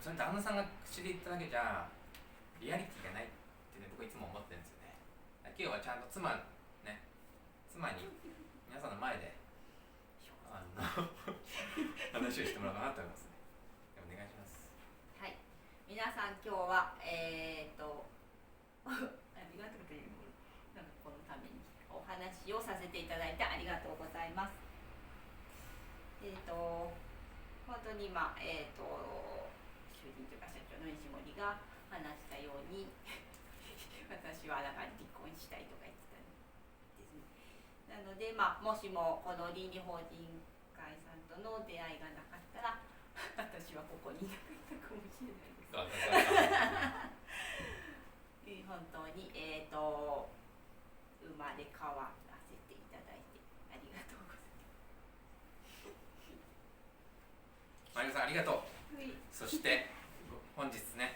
それ旦那さんが口で言っただけじゃリアリティがないってね、僕いつも思ってるんですよね。今日はちゃんと妻に皆さんの前で話をしてもらおうかなと思いますね。お願いします。はい、皆さん今日はありがとうというなんかこのためにお話をさせていただいてありがとうございます。本当に主人というか社長の西森が話したように私はだから離婚したいとか言ってたんですね。なのでもしもこの倫理法人会さんとの出会いがなかったら私はここにいなかったかもしれないです。本当に生まれ変わらせていただいてありがとうございます。マリコさんありがとう。はい、そして本日ね